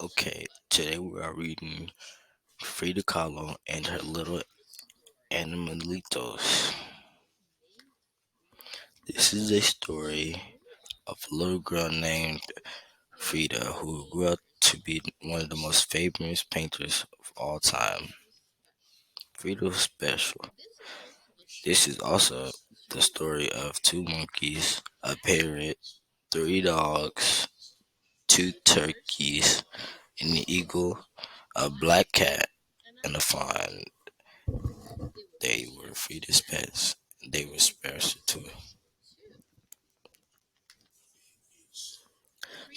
Okay, today we are reading Frida Kahlo and her little Animalitos. This is a story of a little girl named Frida who grew up to be one of the most famous painters of all time. Frida was special. This is also the story of two monkeys, a parrot, three dogs, two turkeys, an eagle, a black cat, and a fawn. They were Frida's pets. They were special too.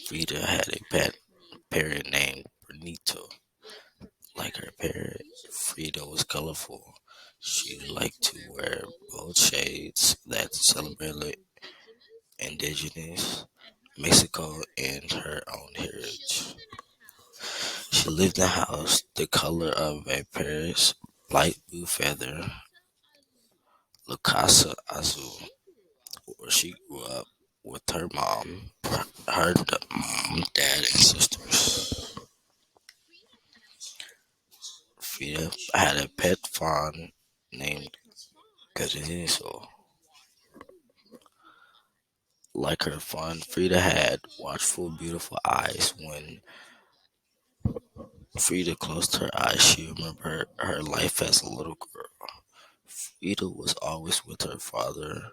Frida had a pet parrot named Benito. Like her parrot, Frida was colorful. She liked to wear bold shades that celebrated indigenous Mexico and her own heritage. She lived in a house the color of a parrot's light blue feather, La Casa Azul, where she grew up with her mom, dad, and sisters. Frida had a pet fawn named Carrizo. Like her fawn, Frida had watchful, beautiful eyes. When Frida closed her eyes, she remembered her life as a little girl. Frida was always with her father,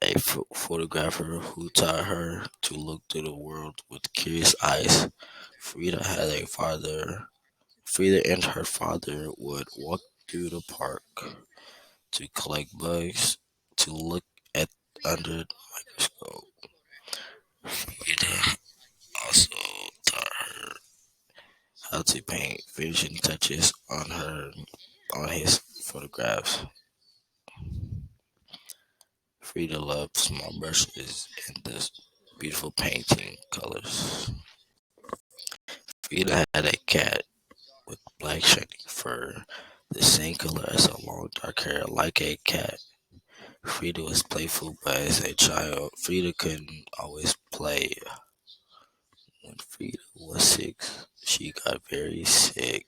a photographer who taught her to look through the world with curious eyes. Frida had a father. Frida and her father would walk through the park to collect bugs, to look at under the microscope. Frida also taught her how to paint finishing touches on his photographs. Frida loved small brushes and the beautiful painting colors. Frida had a cat with black shiny fur, the same color as her long dark hair, like a cat. Frida was playful, but as a child, Frida couldn't always play. When Frida was 6, she got very sick.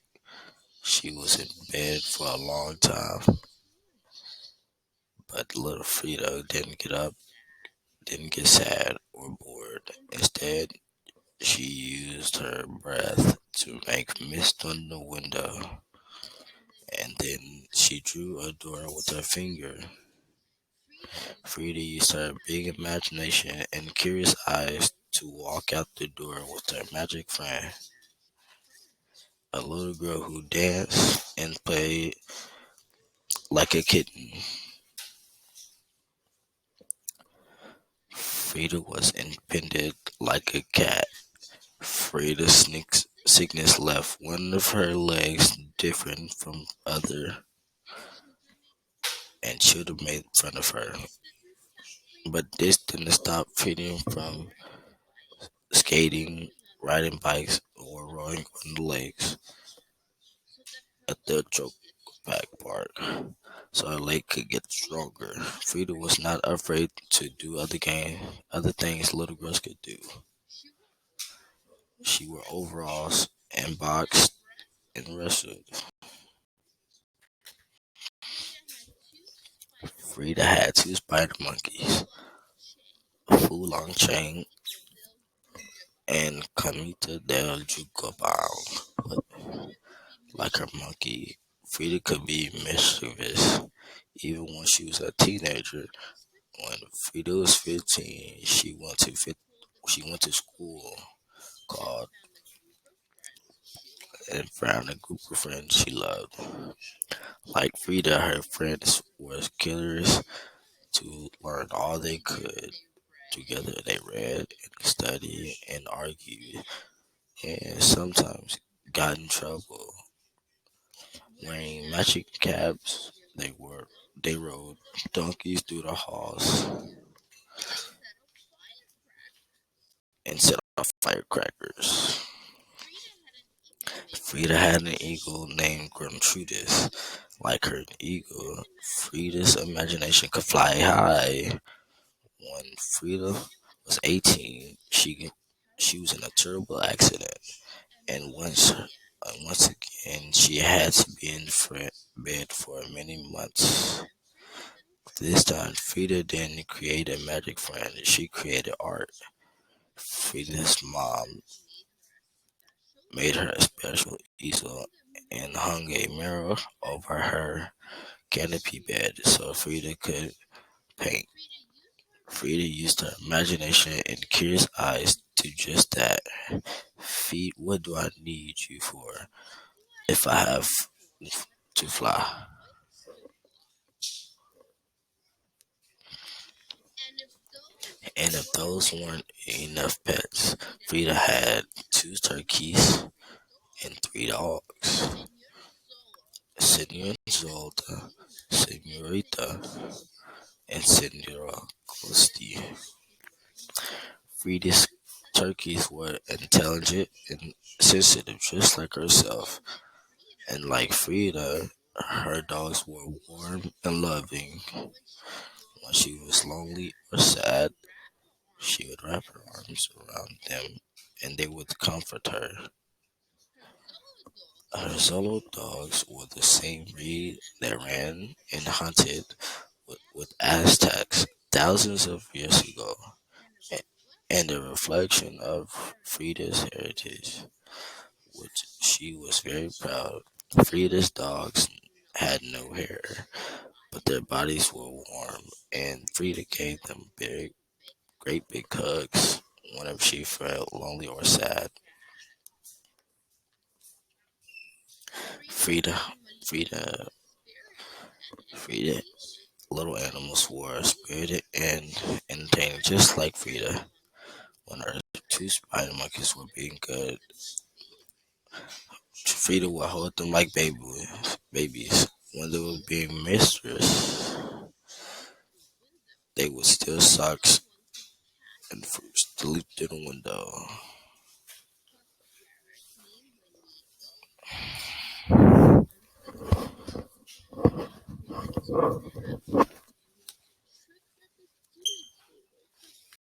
She was in bed for a long time, but little Frida didn't get up, didn't get sad or bored. Instead, she used her breath to make mist on the window, and then she drew a door with her finger. Frida used her big imagination and curious eyes to walk out the door with her magic friend, a little girl who danced and played like a kitten. Frida was independent like a cat. Frida's sickness left one of her legs different from other and children made fun of her. But this didn't stop Frida from skating, riding bikes, or rowing on the lakes at the Back Park so her leg could get stronger. Frida was not afraid to do other things little girls could do. She wore overalls and boxed and wrestled. Frida had two spider monkeys, a Fulong Chain and Camita del Jugabang. Like her monkey, Frida could be mischievous even when she was a teenager. When Frida was 15, she went to school called and found a group of friends she loved. Like Frida, her friends were curious to learn all they could. Together they read and studied and argued and sometimes got in trouble. Wearing matching caps, they rode donkeys through the halls and set off firecrackers. Frida had an eagle named Gertrudis. Like her eagle, Frida's imagination could fly high. When Frida was 18, she was in a terrible accident and once again, she had to be in bed for many months. This time, Frida didn't create a magic friend. She created art. Frida's mom made her a special easel and hung a mirror over her canopy bed so Frida could paint. Frida used her imagination and curious eyes to just that. Feet, what do I need you for if I have to fly? And if those weren't enough pets, Frida had two turkeys and three dogs. Senor Zolta, Senorita, and Senora Costi. Frida's turkeys were intelligent and sensitive, just like herself. And like Frida, her dogs were warm and loving. When she was lonely or sad, she would wrap her arms around them and they would comfort her. Her solo dogs were the same breed that ran and hunted with Aztecs thousands of years ago, a- and a reflection of Frida's heritage, which she was very proud. Frida's dogs had no hair, but their bodies were warm, and Frida gave them great big hugs whenever she felt lonely or sad. Frida, Frida, Frida, little animals were spirited and entertaining, just like Frida. When her two spider monkeys were being good, Frida would hold them like babies. When they were being mistress, they would steal socks and fruits to leap through the window.